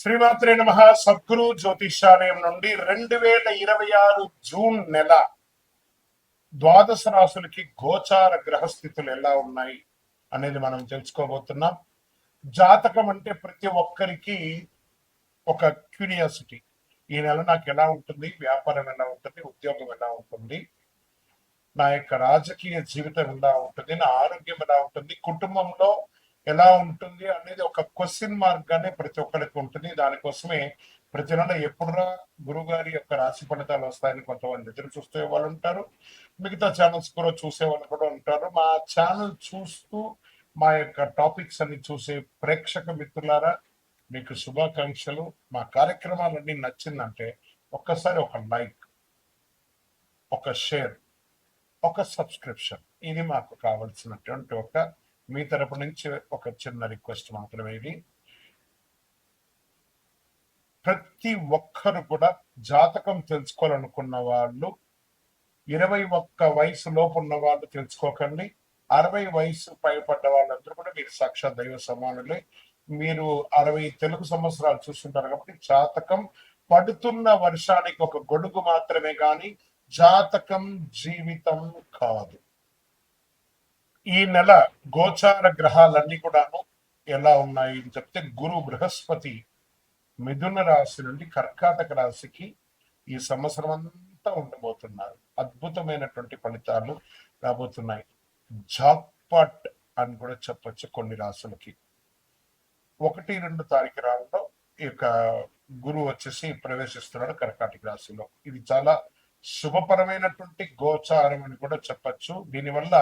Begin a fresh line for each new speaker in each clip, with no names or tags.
శ్రీమాత్రే నమః. సద్గురు జ్యోతిషాలయం నుండి 2026 జూన్ నెల ద్వాదశ రాశులకి గోచార గ్రహస్థితులు ఎలా ఉన్నాయి అనేది మనం తెలుసుకోబోతున్నాం. జాతకం అంటే ప్రతి ఒక్కరికి ఒక క్యూరియాసిటీ. ఈ నెల నాకు ఎలా ఉంటుంది, వ్యాపారం ఎలా ఉంటుంది, ఉద్యోగం ఎలా ఉంటుంది, నా యొక్క రాజకీయ జీవితం ఎలా ఉంటుంది, నా ఆరోగ్యం ఎలా ఉంటుంది, కుటుంబంలో ఎలా ఉంటుంది అనేది ఒక క్వశ్చన్ మార్క్ గానే ప్రతి ఒక్కరికి ఉంటుంది. దానికోసమే ప్రతి నెల ఎప్పుడురా గురువు గారి యొక్క రాశి ఫలితాలు వస్తాయని కొంతమంది ఎదురు చూసే వాళ్ళు ఉంటారు. మిగతా ఛానల్స్ కూడా చూసే వాళ్ళు కూడా ఉంటారు. మా ఛానల్ చూస్తూ మా యొక్క టాపిక్స్ అన్ని చూసే ప్రేక్షక మిత్రులారా, మీకు శుభాకాంక్షలు. మా కార్యక్రమాలన్నీ నచ్చిందంటే ఒక్కసారి ఒక లైక్, ఒక షేర్, ఒక సబ్స్క్రిప్షన్, ఇది మాకు కావాల్సినటువంటి మీ తరపు నుంచి ఒక చిన్న రిక్వెస్ట్ మాత్రమే. ఇది ప్రతి ఒక్కరు కూడా జాతకం తెలుసుకోవాలనుకున్న వాళ్ళు 21 వయసు లోపు ఉన్న వాళ్ళు తెలుసుకోకండి. 60 వయసు పైపడ్డ వాళ్ళందరూ కూడా మీరు సాక్షాత్ దైవ సమానులే. మీరు 60 తెలుగు సంవత్సరాలు చూస్తుంటారు కాబట్టి జాతకం పడుతున్న వర్షానికి ఒక గొడుగు మాత్రమే కానీ జాతకం జీవితం కాదు. ఈ నెల గోచార గ్రహాలన్నీ కూడాను ఎలా ఉన్నాయి అని చెప్తే, గురు బృహస్పతి మిథున రాశి నుండి కర్కాటక రాశికి ఈ సంవత్సరం అంతా ఉండబోతున్నారు. అద్భుతమైనటువంటి ఫలితాలు రాబోతున్నాయి. జాక్పాట్ అని కూడా చెప్పొచ్చు కొన్ని రాశులకి. 1-2 తారీఖు రావడంలో ఈ యొక్క గురువు వచ్చేసి ప్రవేశిస్తున్నాడు కర్కాటక రాశిలో. ఇది చాలా శుభపరమైనటువంటి గోచారం అని కూడా చెప్పచ్చు. దీనివల్ల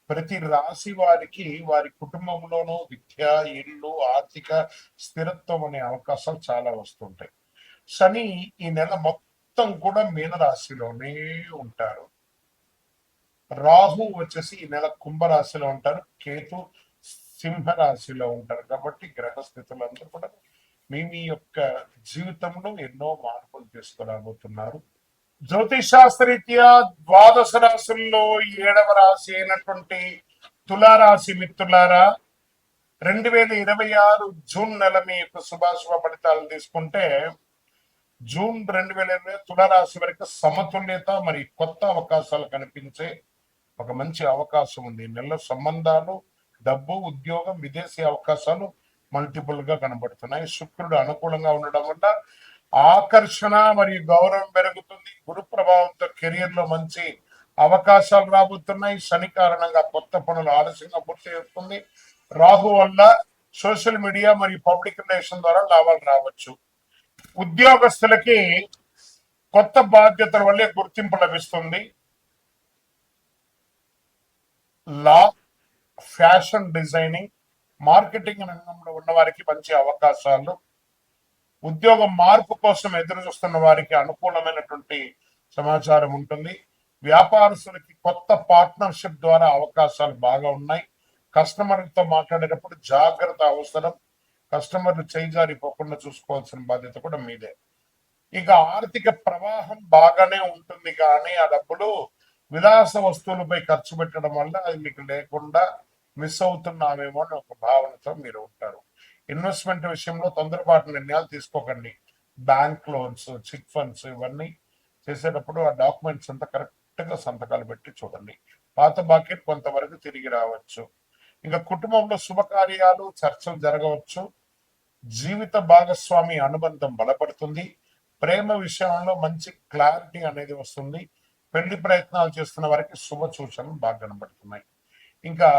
ప్రతి రాశి వారికి వారి కుటుంబంలోనూ విద్య, ఇల్లు, ఆర్థిక స్థిరత్వం అనే అవకాశాలు చాలా వస్తుంటాయి. శని ఈ నెల మొత్తం కూడా మీనరాశిలోనే ఉంటారు. రాహు వచ్చేసి ఈ నెల కుంభరాశిలో ఉంటారు. కేతు సింహరాశిలో ఉంటారు. కాబట్టి గ్రహస్థితులందరూ కూడా మీ యొక్క జీవితంలో ఎన్నో మార్పులు తీసుకురాబోతున్నారు. జ్యోతిష్ శాస్త్రరీత్యా ద్వాదశ రాశుల్లో 7వ రాశి అయినటువంటి తులారాశి మిత్రులారా, 2026 జూన్ నెల మీ యొక్క శుభాశుభ ఫలితాలు తీసుకుంటే, జూన్ 2020 తులారాశి వరకు సమతుల్యత మరి కొత్త అవకాశాలు కనిపించే ఒక మంచి అవకాశం ఉంది. నెలలో సంబంధాలు, డబ్బు, ఉద్యోగం, విదేశీ అవకాశాలు మల్టిపుల్ గా కనబడుతున్నాయి. శుక్రుడు అనుకూలంగా ఉండడం వల్ల ఆకర్షణ మరియు గౌరవం పెరుగుతుంది. గురు ప్రభావంతో కెరియర్ లో మంచి అవకాశాలు రాబోతున్నాయి. శని కారణంగా కొత్త పనులు ఆలస్యంగా పూర్తి చేస్తుంది. రాహు వల్ల సోషల్ మీడియా మరియు పబ్లిక్ రిలేషన్ ద్వారా లాభాలు రావచ్చు. ఉద్యోగస్తులకి కొత్త బాధ్యతల వల్లే గుర్తింపు లభిస్తుంది. లా, ఫ్యాషన్ డిజైనింగ్, మార్కెటింగ్ రంగంలో ఉన్న వారికి మంచి అవకాశాలు. ఉద్యోగం మార్పు కోసం ఎదురు చూస్తున్న వారికి అనుకూలమైనటువంటి సమాచారం ఉంటుంది. వ్యాపారస్తులకి కొత్త పార్ట్నర్షిప్ ద్వారా అవకాశాలు బాగా ఉన్నాయి. కస్టమర్లతో మాట్లాడేటప్పుడు జాగ్రత్త అవసరం. కస్టమర్లు చేజారిపోకుండా చూసుకోవాల్సిన బాధ్యత కూడా మీదే. ఇక ఆర్థిక ప్రవాహం బాగానే ఉంటుంది, కానీ ఆ డబ్బులు విలాస వస్తువులపై ఖర్చు పెట్టడం వల్ల అది మీకు లేకుండా మిస్ అవుతున్నామేమో అని ఒక భావనతో మీరు ఉంటారు. ఇన్వెస్ట్మెంట్ విషయంలో తొందరపాటు నిర్ణయాలు తీసుకోకండి. బ్యాంక్ లోన్స్, చిట్ ఫండ్స్ ఇవన్నీ చేసేటప్పుడు ఆ డాక్యుమెంట్స్ అంతా కరెక్ట్ గా సంతకాలు పెట్టి చూడండి. పాత బాకీ కొంతవరకు తిరిగి రావచ్చు. ఇంకా కుటుంబంలో శుభకార్యాలు, చర్చలు జరగవచ్చు. జీవిత భాగస్వామి అనుబంధం బలపడుతుంది. ప్రేమ విషయంలో మంచి క్లారిటీ అనేది వస్తుంది. పెళ్లి ప్రయత్నాలు చేస్తున్న వారికి శుభ సూచనలు బాగా కనబడుతున్నాయి. ఇంకా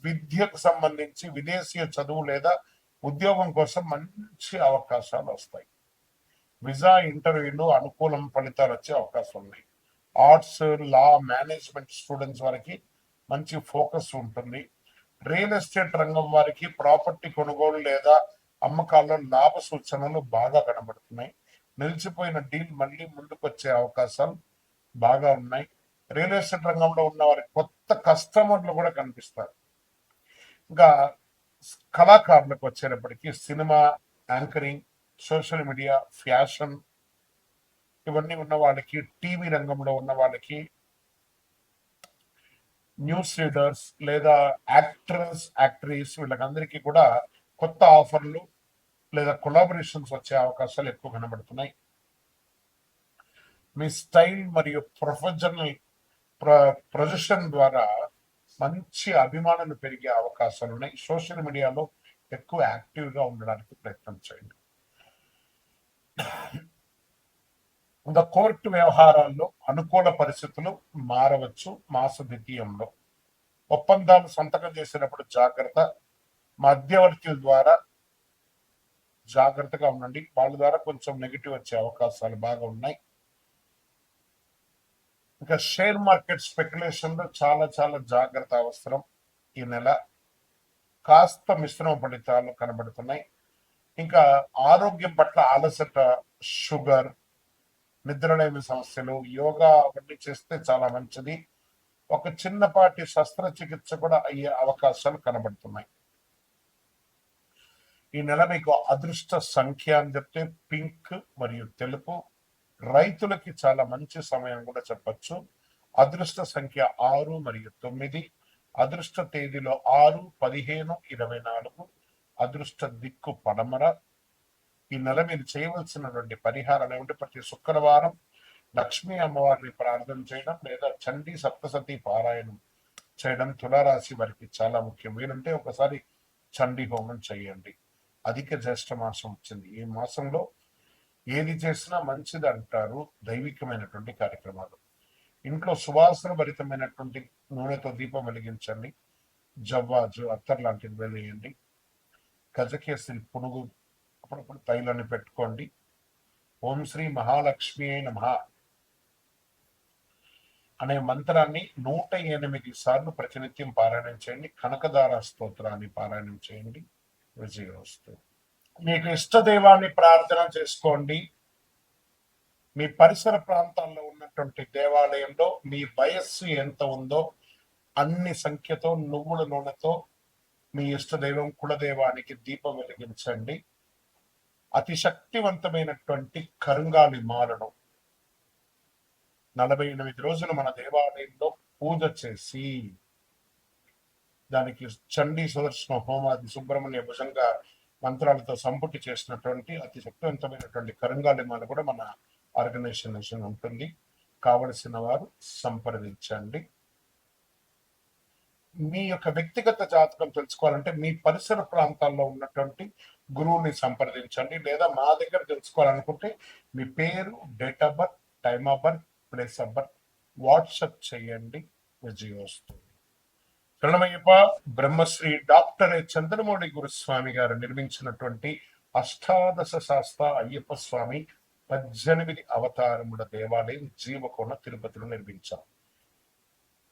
విద్యకు సంబంధించి విదేశీయ చదువు లేదా ఉద్యోగం కోసం మంచి అవకాశాలు వస్తాయి. విజా ఇంటర్వ్యూలు అనుకూలం ఫలితాలు వచ్చే అవకాశం ఉన్నాయి. ఆర్ట్స్, లా, మేనేజ్మెంట్ స్టూడెంట్స్ వారికి మంచి ఫోకస్ ఉంటుంది. రియల్ ఎస్టేట్ రంగం వారికి ప్రాపర్టీ కొనుగోలు లేదా అమ్మకాల్లో లాభ సూచనలు బాగా కనబడుతున్నాయి. నిలిచిపోయిన డీల్ మళ్ళీ ముందుకు వచ్చే అవకాశాలు బాగా ఉన్నాయి. రియల్ ఎస్టేట్ రంగంలో ఉన్న వారికి కొత్త కస్టమర్లు కూడా కనిపిస్తారు. ఇంకా కళాకారులకు వచ్చేటప్పటికి cinema, anchoring, social media, fashion ఇవన్నీ ఉన్న వాళ్ళకి, టీవీ రంగంలో ఉన్న వాళ్ళకి, న్యూస్ రీడర్స్ లేదా యాక్టర్స్, యాక్ట్రీస్ వీళ్ళకందరికీ కూడా కొత్త ఆఫర్లు, లేదా కొలాబరేషన్స్ వచ్చే అవకాశాలు ఎక్కువ కనబడుతున్నాయి. మీ స్టైల్ మరియు ప్రొఫెషనల్ ప్రొజెక్షన్ ద్వారా మంచి అభిమానులు పెరిగే అవకాశాలు ఉన్నాయి. సోషల్ మీడియాలో ఎక్కువ యాక్టివ్గా ఉండడానికి ప్రయత్నం చేయండి. ఇంకా కోర్టు వ్యవహారాల్లో అనుకూల పరిస్థితులు మారవచ్చు. మాస ద్వితీయంలో ఒప్పందాలు సంతకం చేసినప్పుడు జాగ్రత్త. మధ్యవర్తుల ద్వారా జాగ్రత్తగా ఉండండి. వాళ్ళ ద్వారా కొంచెం నెగిటివ్ వచ్చే అవకాశాలు బాగా ఉన్నాయి. ఇంకా షేర్ మార్కెట్ స్పెక్యులేషన్ లో చాలా చాలా జాగ్రత్త అవసరం. ఈ నెల కాస్త మిశ్రమ ఫలితాలు కనబడుతున్నాయి. ఇంకా ఆరోగ్యం పట్ల అలసట, షుగర్, నిద్రలేమి సమస్యలు, యోగా అవన్నీ చేస్తే చాలా మంచిది. ఒక చిన్నపాటి శస్త్రచికిత్స కూడా అయ్యే అవకాశాలు కనబడుతున్నాయి. ఈ నెల మీకు అదృష్ట సంఖ్య అని చెప్తే పింక్ మరియు తెలుపు. రైతులకి చాలా మంచి సమయం కూడా చెప్పచ్చు. అదృష్ట సంఖ్య 6 మరియు 9. అదృష్ట తేదీలో 6, 15, 24. అదృష్ట దిక్కు పడమర. ఈ నెల మీరు చేయవలసినటువంటి పరిహారాలు ఏమిటి? ప్రతి శుక్రవారం లక్ష్మీ అమ్మవారిని ప్రార్థన చేయడం లేదా చండీ సప్తసతి పారాయణం చేయడం తులారాశి వారికి చాలా ముఖ్యం. వీరంటే ఒకసారి చండీ హోమం చేయండి. అధిక జ్యేష్ఠ మాసం వచ్చింది. ఈ మాసంలో ఏది చేసినా మంచిది అంటారు దైవికమైనటువంటి కార్యక్రమాలు. ఇంట్లో సువాసన భరితమైనటువంటి నూనెతో దీపం వెలిగించండి. జవ్వాజు, అత్తర్ లాంటివి వేయండి. గజకేసరి పునుగు అప్పుడప్పుడు తైలాన్ని పెట్టుకోండి. ఓం శ్రీ మహాలక్ష్మి నమః అనే మంత్రాన్ని 108 సార్లు ప్రతినిత్యం పారాయణం చేయండి. కనకదార స్తోత్రాన్ని పారాయణం చేయండి. విజయోస్తు. మీకు ఇష్ట దైవాన్ని ప్రార్థన చేసుకోండి. మీ పరిసర ప్రాంతాల్లో ఉన్నటువంటి దేవాలయంలో మీ వయస్సు ఎంత ఉందో అన్ని సంఖ్యతో నువ్వుల నూనెతో మీ ఇష్ట దైవం కులదైవానికి దీపం వెలిగించండి. అతి శక్తివంతమైనటువంటి కరుంగాలి మాలను 48 రోజులు మన దేవాలయంలో పూజ చేసి దానికి చండీ సుదర్శన హోమాది సుబ్రహ్మణ్య భుజంగ మంత్రాలతో సంపుటి చేసినటువంటి అతి శక్తివంతమైనటువంటి కరుంగాలి మాల కూడా మన ఆర్గనైజేషన్ ఉంటుంది. కావలసిన వారు సంప్రదించండి. మీ యొక్క వ్యక్తిగత జాతకం తెలుసుకోవాలంటే మీ పరిసర ప్రాంతాల్లో ఉన్నటువంటి గురువుని సంప్రదించండి. లేదా మా దగ్గర తెలుసుకోవాలనుకుంటే మీ పేరు, date of birth, time of birth, place of birth WhatsApp చేయండి. విజయోస్తు. శరణమయ్యప్ప. బ్రహ్మశ్రీ డాక్టర్ చంద్రమౌళి గురుస్వామి గారు నిర్మించినటువంటి అష్టాదశ శాస్త్ర అయ్యప్ప స్వామి 18 అవతారముల దేవాలయం జీవకోణ తిరుపతిలో నిర్మించారు.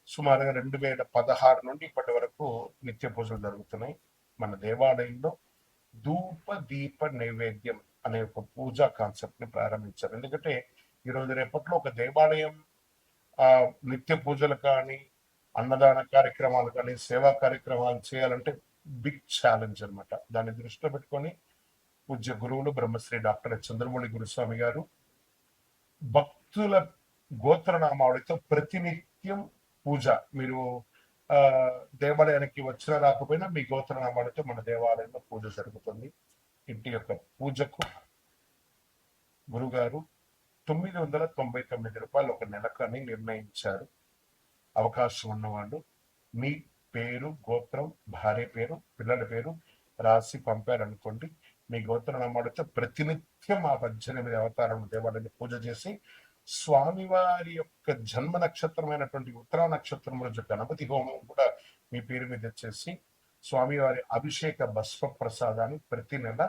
సుమారుగా 2016 నుండి ఇప్పటి వరకు నిత్య పూజలు జరుగుతున్నాయి. మన దేవాలయంలో ధూప దీప నైవేద్యం అనే ఒక పూజా కాన్సెప్ట్ ని ప్రారంభించారు. ఎందుకంటే ఈరోజు రేపట్లో ఒక దేవాలయం నిత్య పూజలు కానీ, అన్నదాన కార్యక్రమాలు కానీ, సేవా కార్యక్రమాలు చేయాలంటే బిగ్ ఛాలెంజ్ అనమాట. దాన్ని దృష్టిలో పెట్టుకొని పూజ్య గురువులు బ్రహ్మశ్రీ డాక్టర్ చంద్రమౌళి గురుస్వామి గారు భక్తుల గోత్రనామావళితో ప్రతినిత్యం పూజ. మీరు దేవాలయానికి వచ్చిన రాకపోయినా మీ గోత్రనామాలతో మన దేవాలయంలో పూజ జరుగుతుంది. ఇంటి యొక్క పూజకు గురుగారు 999 రూపాయలు ఒక నెలకని నిర్ణయించారు. అవకాశం ఉన్నవాళ్ళు మీ పేరు, గోత్రం, భార్య పేరు, పిల్లల పేరు రాసి పంపారనుకోండి. మీ గోత్రనామాలతో ప్రతినిత్యం ఆ 18 అవతారం దేవాలయాన్ని పూజ చేసి స్వామివారి యొక్క జన్మ నక్షత్రమైనటువంటి ఉత్తరా నక్షత్రం రోజు గణపతి హోమం కూడా మీ పేరు మీద చేసి స్వామివారి అభిషేక భస్మ ప్రసాదాన్ని ప్రతి నెల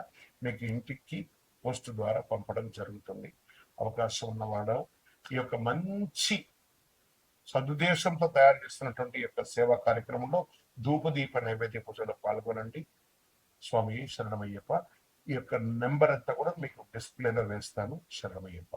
మీకు ఇంటికి పోస్ట్ ద్వారా పంపడం జరుగుతుంది. అవకాశం ఉన్నవాడు ఈ యొక్క మంచి సదుద్దేశంతో తయారు చేస్తున్నటువంటి యొక్క సేవా కార్యక్రమంలో ధూపదీప నైవేద్య పూజలో పాల్గొనండి. స్వామి శరణమయ్యప్ప. ఈ యొక్క నెంబర్ అంతా కూడా మీకు డిస్ప్లేలో వేస్తాను. శరణమయ్యప్ప.